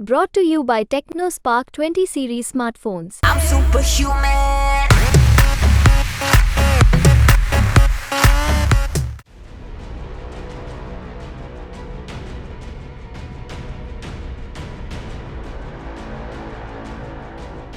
Brought to you by TechnoSpark 20 series smartphones. I'm superhuman.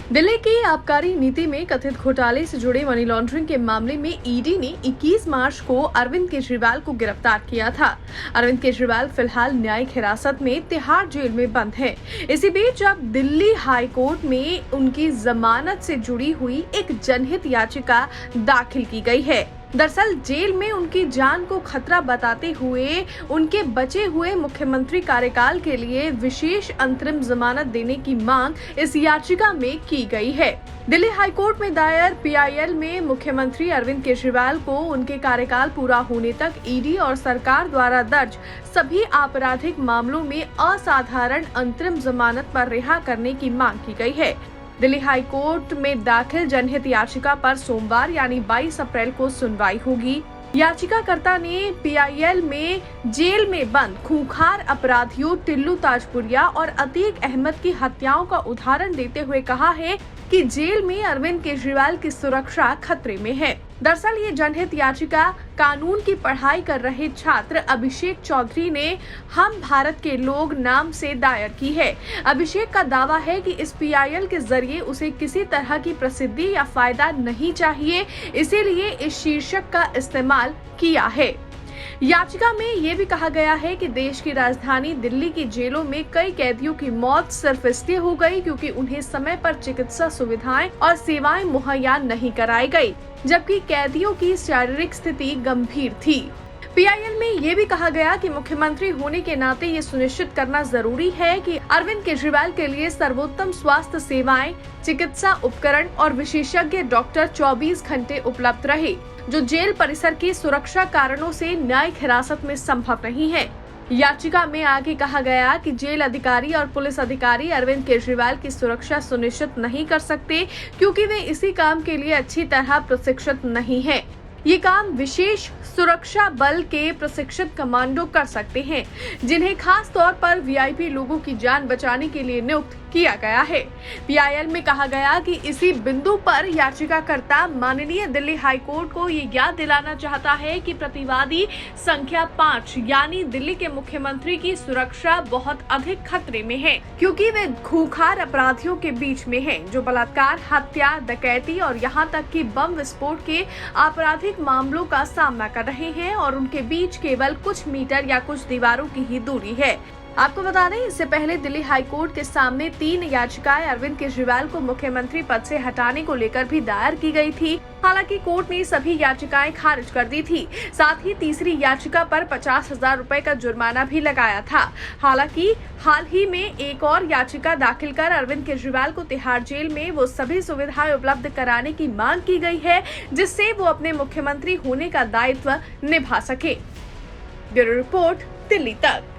Delhi की आबकारी नीति में कथित घोटाले से जुड़े मनी लॉन्ड्रिंग के मामले में ईडी ने 21 मार्च को अरविंद केजरीवाल को गिरफ्तार किया था। अरविंद केजरीवाल फिलहाल न्यायिक हिरासत में तिहाड़ जेल में बंद है। इसी बीच अब दिल्ली हाई कोर्ट में उनकी जमानत से जुड़ी हुई एक जनहित याचिका दाखिल की गई है। दरअसल जेल में उनकी जान को खतरा बताते हुए उनके बचे हुए मुख्यमंत्री कार्यकाल के लिए विशेष अंतरिम जमानत देने की मांग इस याचिका में की गई है। दिल्ली हाईकोर्ट में दायर पीआईएल में मुख्यमंत्री अरविंद केजरीवाल को उनके कार्यकाल पूरा होने तक ईडी और सरकार द्वारा दर्ज सभी आपराधिक मामलों में असाधारण अंतरिम जमानत पर रिहा करने की मांग की गई है। दिल्ली हाई कोर्ट में दाखिल जनहित याचिका पर सोमवार यानी 22 अप्रैल को सुनवाई होगी। याचिकाकर्ता ने पीआईएल में जेल में बंद खूंखार अपराधियों टिल्लू ताजपुरिया और अतीक अहमद की हत्याओं का उदाहरण देते हुए कहा है कि जेल में अरविंद केजरीवाल की सुरक्षा खतरे में है। दरअसल ये जनहित याचिका कानून की पढ़ाई कर रहे छात्र अभिषेक चौधरी ने हम भारत के लोग नाम से दायर की है। अभिषेक का दावा है कि इस पीआईएल के जरिए उसे किसी तरह की प्रसिद्धि या फायदा नहीं चाहिए, इसीलिए इस शीर्षक का इस्तेमाल किया है। याचिका में ये भी कहा गया है कि देश की राजधानी दिल्ली की जेलों में कई कैदियों की मौत सिर्फ इसलिए हो गई क्योंकि उन्हें समय पर चिकित्सा सुविधाएं और सेवाएं मुहैया नहीं कराई गई, जबकि कैदियों की शारीरिक स्थिति गंभीर थी। पीआईएल में ये भी कहा गया कि मुख्यमंत्री होने के नाते ये सुनिश्चित करना जरूरी है कि अरविंद केजरीवाल के लिए सर्वोत्तम स्वास्थ्य सेवाएं, चिकित्सा उपकरण और विशेषज्ञ डॉक्टर 24 घंटे उपलब्ध रहे, जो जेल परिसर की सुरक्षा कारणों से न्यायिक हिरासत में संभव नहीं है। याचिका में आगे कहा गया कि जेल अधिकारी और पुलिस अधिकारी अरविंद केजरीवाल की सुरक्षा सुनिश्चित नहीं कर सकते क्योंकि वे इसी काम के लिए अच्छी तरह प्रशिक्षित नहीं हैं। ये काम विशेष सुरक्षा बल के प्रशिक्षित कमांडो कर सकते हैं, जिन्हें खास तौर पर वीआईपी लोगों की जान बचाने के लिए नियुक्त किया गया है। पीआईएल में कहा गया कि इसी बिंदु पर याचिकाकर्ता माननीय दिल्ली हाई कोर्ट को ये याद दिलाना चाहता है कि प्रतिवादी संख्या 5 यानी दिल्ली के मुख्यमंत्री की सुरक्षा बहुत अधिक खतरे में है, क्योंकि वे खूंखार अपराधियों के बीच में हैं, जो बलात्कार, हत्या, डकैती और यहाँ तक कि बम विस्फोट के आपराधिक मामलों का सामना कर रहे हैं और उनके बीच केवल कुछ मीटर या कुछ दीवारों की ही दूरी है। आपको बता दें, इससे पहले दिल्ली हाई कोर्ट के सामने 3 याचिकाएं अरविंद केजरीवाल को मुख्यमंत्री पद से हटाने को लेकर भी दायर की गई थी। हालांकि कोर्ट ने सभी याचिकाएं खारिज कर दी थी। साथ ही तीसरी याचिका पर 50,000 रुपए का जुर्माना भी लगाया था। हालांकि हाल ही में एक और याचिका दाखिल कर अरविंद केजरीवाल को तिहाड़ जेल में वो सभी सुविधाएं उपलब्ध कराने की मांग की गई है, जिससे वो अपने मुख्यमंत्री होने का दायित्व निभा सके। ब्यूरो रिपोर्ट, दिल्ली तक।